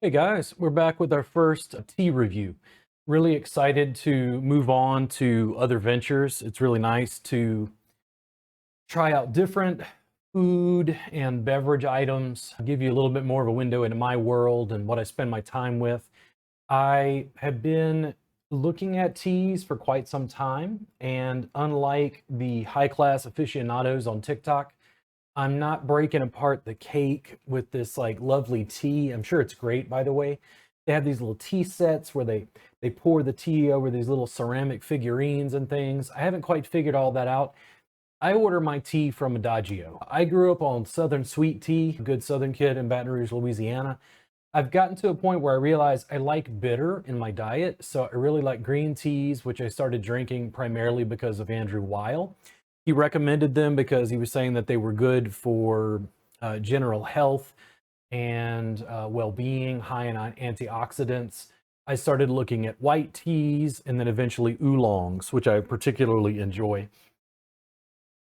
Hey guys, we're back with our first tea review. Really excited to move on to other ventures. It's really nice to try out different food and beverage items, give you a little bit more of a window into my world and what I spend my time with. I have been looking at teas for quite some time, and unlike the high class aficionados on TikTok, I'm not breaking apart the cake with this like lovely tea. I'm sure it's great, by the way. They have these little tea sets where they pour the tea over these little ceramic figurines and things. I haven't quite figured all that out. I order my tea from Adagio. I grew up on Southern sweet tea, good Southern kid in Baton Rouge, Louisiana. I've gotten to a point where I realize I like bitter in my diet, so I really like green teas, which I started drinking primarily because of Andrew Weil. He recommended them because he was saying that they were good for general health and well-being, high in antioxidants. I started looking at white teas and then eventually oolongs, which I particularly enjoy.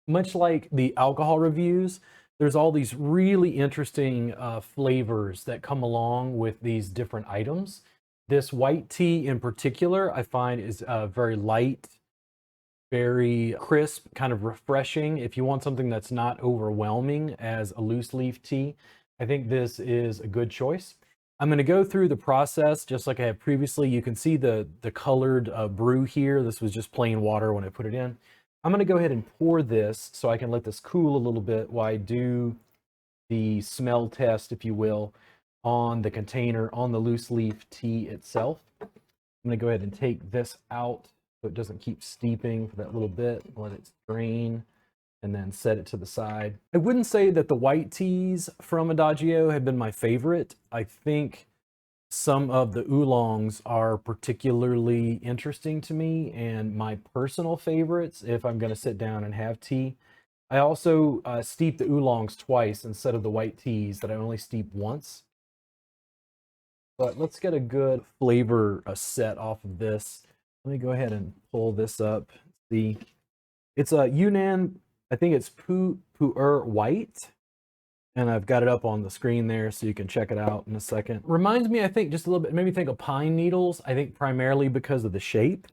Much like the alcohol reviews, there's all these really interesting flavors that come along with these different items. This white tea in particular, I find is very light, very crisp, kind of refreshing. If you want something that's not overwhelming as a loose leaf tea, I think this is a good choice. I'm going to go through the process just like I have previously. You can see the colored brew here. This was just plain water when I put it in. I'm going to go ahead and pour this so I can let this cool a little bit while I do the smell test, if you will, on the container, on the loose leaf tea itself. I'm going to go ahead and take this out so it doesn't keep steeping for that little bit. Let it drain and then set it to the side. I wouldn't say that the white teas from Adagio have been my favorite. I think some of the oolongs are particularly interesting to me and my personal favorites if I'm going to sit down and have tea. I also steep the oolongs twice instead of the white teas that I only steep once. But let's get a good flavor set off of this. Let me go ahead and pull this up. See, it's a Yunnan. I think it's Pu'er White, and I've got it up on the screen there so you can check it out in a second. Reminds me, I think, just a little bit, maybe think of pine needles. I think primarily because of the shape.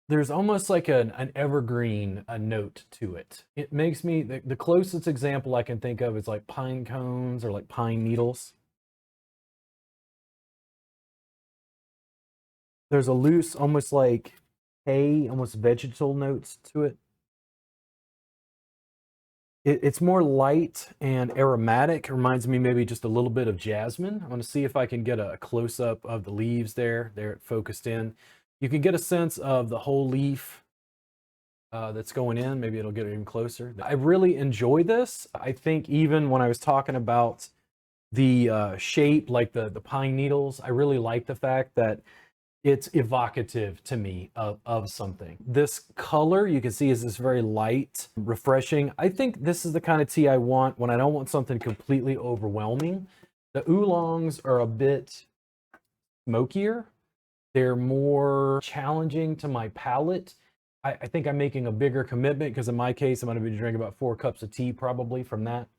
There's almost like an evergreen note to it. It makes me, the closest example I can think of is like pine cones or like pine needles. There's a loose, almost like hay, almost vegetal notes to it. It's more light and aromatic. It reminds me maybe just a little bit of jasmine. I want to see if I can get a close up of the leaves there. They're focused in. You can get a sense of the whole leaf that's going in. Maybe it'll get even closer. I really enjoy this. I think even when I was talking about the shape, like the pine needles, I really like the fact that it's evocative to me of something. This color you can see is this very light, refreshing. I think this is the kind of tea I want when I don't want something completely overwhelming. The oolongs are a bit smokier. They're more challenging to my palate. I think I'm making a bigger commitment because in my case, I'm going to be drinking about 4 cups of tea probably from that.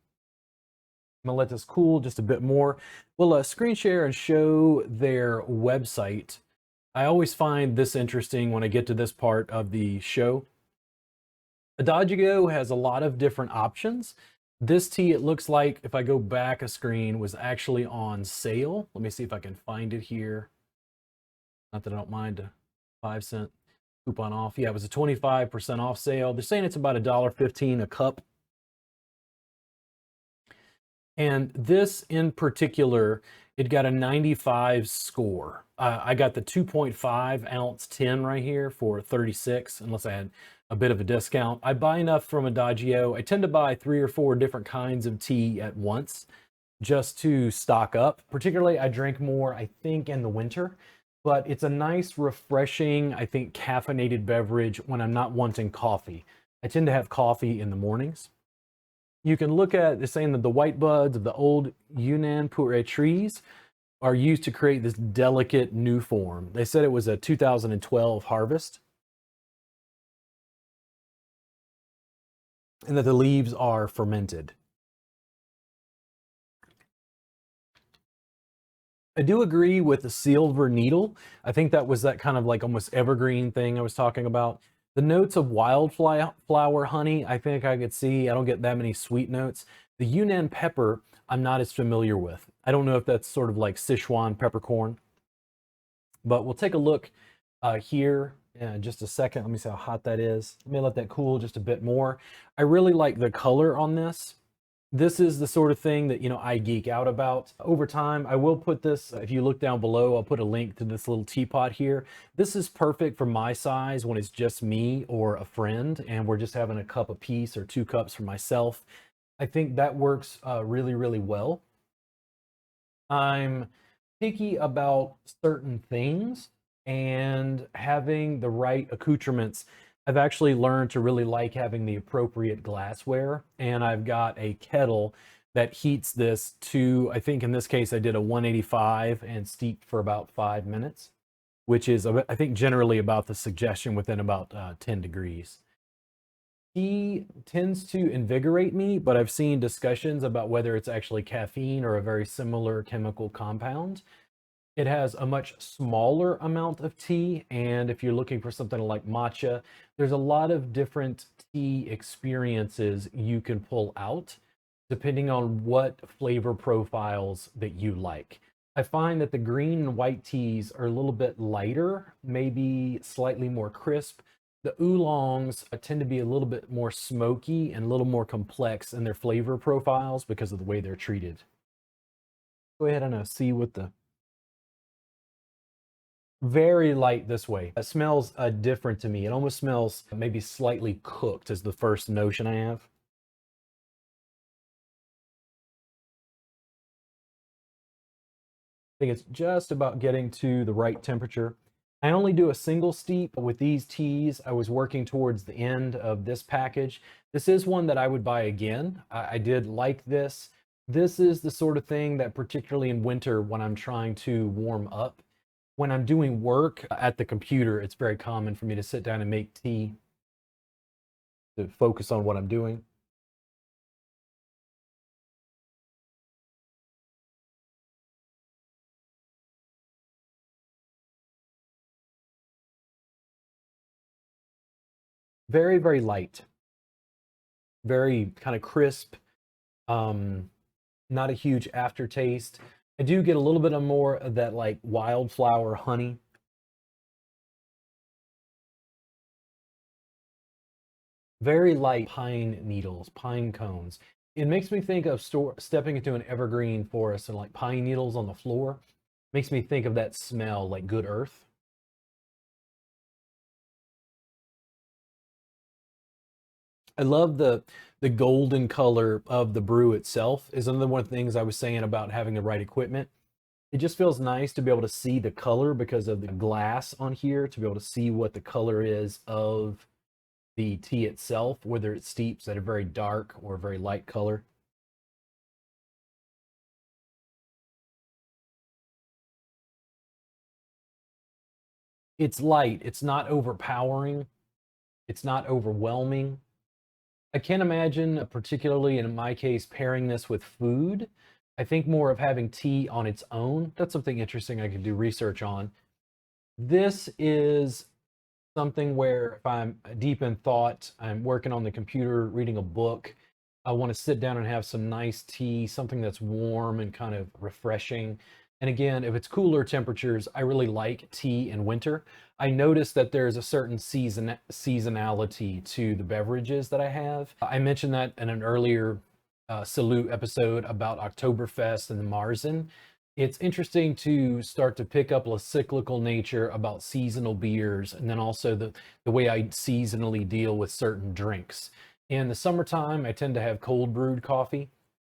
I'm gonna let this cool just a bit more. We'll screen share and show their website. I always find this interesting when I get to this part of the show. Adagio has a lot of different options. This tea, it looks like, if I go back a screen, was actually on sale. Let me see if I can find it here. Not that I don't mind a 5-cent coupon off. Yeah, it was a 25% off sale. They're saying it's about $1.15 a cup. And this in particular, it got a 95 score. I got the 2.5 ounce tin right here for 36, unless I had a bit of a discount. I buy enough from Adagio. I tend to buy 3 or 4 different kinds of tea at once just to stock up. Particularly, I drink more, I think, in the winter. But it's a nice, refreshing, I think, caffeinated beverage when I'm not wanting coffee. I tend to have coffee in the mornings. You can look at, they're saying that the white buds of the old Yunnan puree trees are used to create this delicate new form. They said it was a 2012 harvest, and that the leaves are fermented. I do agree with the silver needle. I think that was that kind of like almost evergreen thing I was talking about. The notes of wildflower honey, I think I could see. I don't get that many sweet notes. The Yunnan pepper, I'm not as familiar with. I don't know if that's sort of like Sichuan peppercorn, but we'll take a look here in just a second. Let me see how hot that is. Let me let that cool just a bit more. I really like the color on this. This is the sort of thing that, I geek out about. Over time, I will put this, if you look down below, I'll put a link to this little teapot here. This is perfect for my size when it's just me or a friend, and we're just having a cup apiece or 2 cups for myself. I think that works really, really well. I'm picky about certain things, and having the right accoutrements. I've actually learned to really like having the appropriate glassware, and I've got a kettle that heats this to, I think in this case I did a 185 and steeped for about 5 minutes, which is, I think, generally about the suggestion within about 10 degrees. Tea tends to invigorate me, but I've seen discussions about whether it's actually caffeine or a very similar chemical compound. It has a much smaller amount of tea, and if you're looking for something like matcha, there's a lot of different tea experiences you can pull out depending on what flavor profiles that you like. I find that the green and white teas are a little bit lighter, maybe slightly more crisp. The oolongs tend to be a little bit more smoky and a little more complex in their flavor profiles because of the way they're treated. Go ahead and see what the very light this way. It smells different to me. It almost smells maybe slightly cooked is the first notion I have. I think it's just about getting to the right temperature. I only do a single steep with these teas. I was working towards the end of this package. This is one that I would buy again. I did like this. This is the sort of thing that particularly in winter when I'm trying to warm up, when I'm doing work at the computer, it's very common for me to sit down and make tea to focus on what I'm doing. Very, very light, very kind of crisp, um, not a huge aftertaste. I do get a little bit of more of that like wildflower honey. Very light pine needles, pine cones. It makes me think of stepping into an evergreen forest and like pine needles on the floor. Makes me think of that smell, like good earth. I love the golden color of the brew itself. Is another one of the things I was saying about having the right equipment. It just feels nice to be able to see the color because of the glass on here, to be able to see what the color is of the tea itself, whether it steeps at a very dark or a very light color. It's light, it's not overpowering, it's not overwhelming. I can't imagine, particularly in my case, pairing this with food. I think more of having tea on its own. That's something interesting I could do research on. This is something where if I'm deep in thought, I'm working on the computer, reading a book, I want to sit down and have some nice tea, something that's warm and kind of refreshing. And again, if it's cooler temperatures, I really like tea in winter. I notice that there's a certain seasonality to the beverages that I have. I mentioned that in an earlier Salud episode about Oktoberfest and the Marzen. It's interesting to start to pick up a cyclical nature about seasonal beers, and then also the way I seasonally deal with certain drinks. In the summertime, I tend to have cold brewed coffee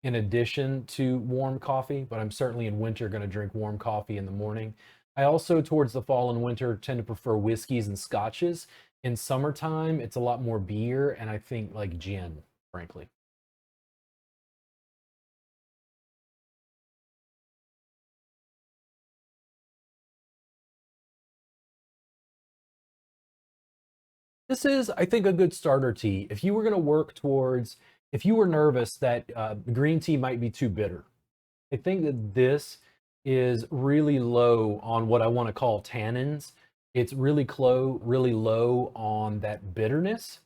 in addition to warm coffee, but I'm certainly in winter going to drink warm coffee in the morning. I also, towards the fall and winter, tend to prefer whiskeys and scotches. In summertime, it's a lot more beer and I think like gin, frankly. This is, I think, a good starter tea. If you were going to work towards, if you were nervous that green tea might be too bitter, I think that this is really low on what I want to call tannins. It's really low on that bitterness.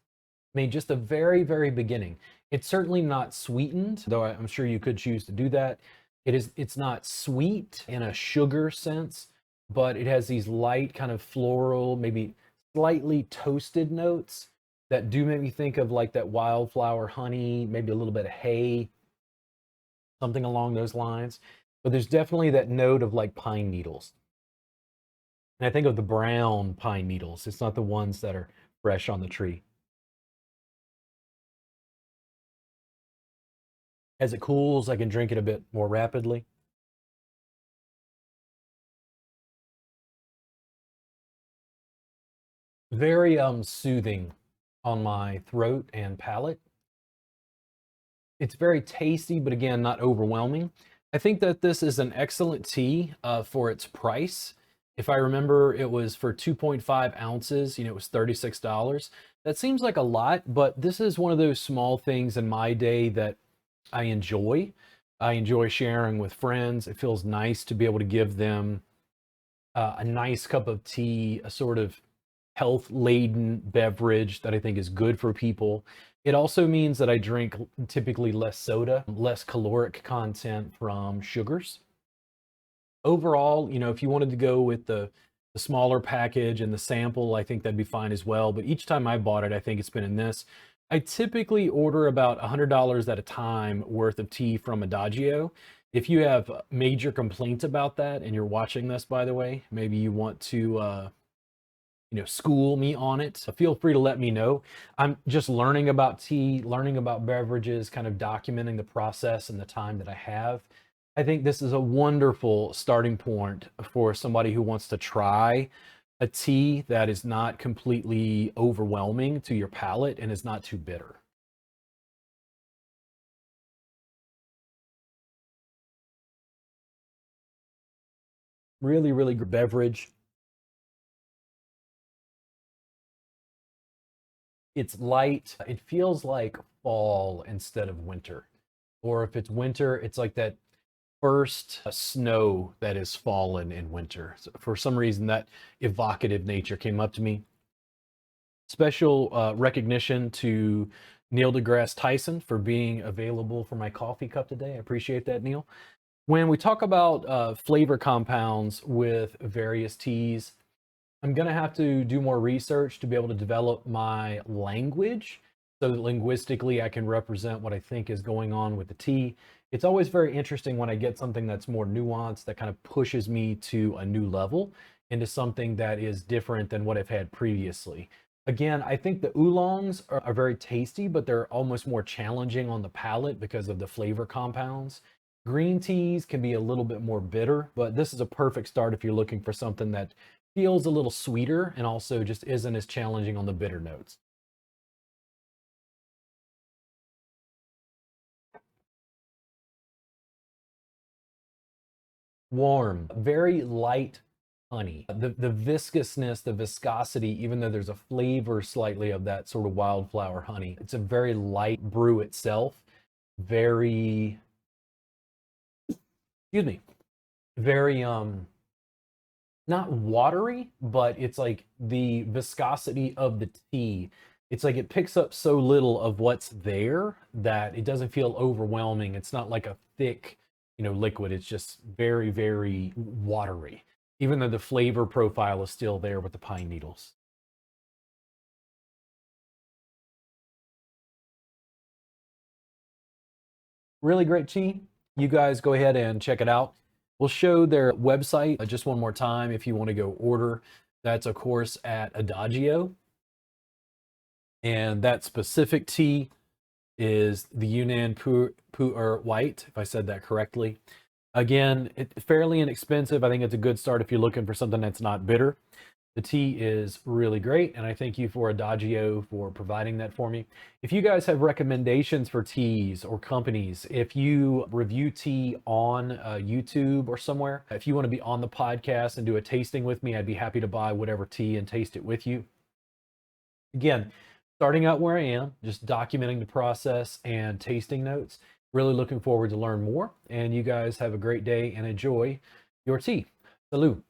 I mean, just the very, very beginning. It's certainly not sweetened, though I'm sure you could choose to do that. It's not sweet in a sugar sense, but it has these light kind of floral, maybe slightly toasted notes that do make me think of like that wildflower honey, maybe a little bit of hay, something along those lines. But there's definitely that note of like pine needles. And I think of the brown pine needles. It's not the ones that are fresh on the tree. As it cools, I can drink it a bit more rapidly. Very soothing on my throat and palate. It's very tasty, but again, not overwhelming. I think that this is an excellent tea for its price. If I remember, it was for 2.5 ounces, it was $36. That seems like a lot, but this is one of those small things in my day that I enjoy. I enjoy sharing with friends. It feels nice to be able to give them a nice cup of tea, a sort of health laden beverage that I think is good for people. It also means that I drink typically less soda, less caloric content from sugars. Overall, if you wanted to go with the smaller package and the sample, I think that'd be fine as well. But each time I bought it, I think it's been in this. I typically order about $100 at a time worth of tea from Adagio. If you have major complaints about that and you're watching this, by the way, maybe you want to school me on it. So feel free to let me know. I'm just learning about tea, learning about beverages, kind of documenting the process and the time that I have. I think this is a wonderful starting point for somebody who wants to try a tea that is not completely overwhelming to your palate and is not too bitter. Really, really good beverage. It's light. It feels like fall instead of winter. Or if it's winter, it's like that first snow that has fallen in winter. So for some reason, that evocative nature came up to me. Special recognition to Neil deGrasse Tyson for being available for my coffee cup today. I appreciate that, Neil. When we talk about flavor compounds with various teas, I'm going to have to do more research to be able to develop my language so that linguistically I can represent what I think is going on with the tea. It's always very interesting when I get something that's more nuanced, that kind of pushes me to a new level, into something that is different than what I've had previously. Again, I think the oolongs are very tasty, but they're almost more challenging on the palate because of the flavor compounds. Green teas can be a little bit more bitter, but this is a perfect start if you're looking for something that feels a little sweeter and also just isn't as challenging on the bitter notes. Warm, very light honey. The viscousness, the viscosity, even though there's a flavor slightly of that sort of wildflower honey, it's a very light brew itself. Very, excuse me, very not watery, but it's like the viscosity of the tea. It's like it picks up so little of what's there that it doesn't feel overwhelming. It's not like a thick, liquid. It's just very, very watery, even though the flavor profile is still there with the pine needles. Really great tea. You guys go ahead and check it out. We'll show their website just one more time if you want to go order. That's, of course, at Adagio. And that specific tea is the Yunnan Pu'er White, if I said that correctly. Again, it's fairly inexpensive. I think it's a good start if you're looking for something that's not bitter. The tea is really great, and I thank you for Adagio for providing that for me. If you guys have recommendations for teas or companies, if you review tea on YouTube or somewhere, if you want to be on the podcast and do a tasting with me, I'd be happy to buy whatever tea and taste it with you. Again, starting out where I am, just documenting the process and tasting notes. Really looking forward to learn more. And you guys have a great day and enjoy your tea. Salud.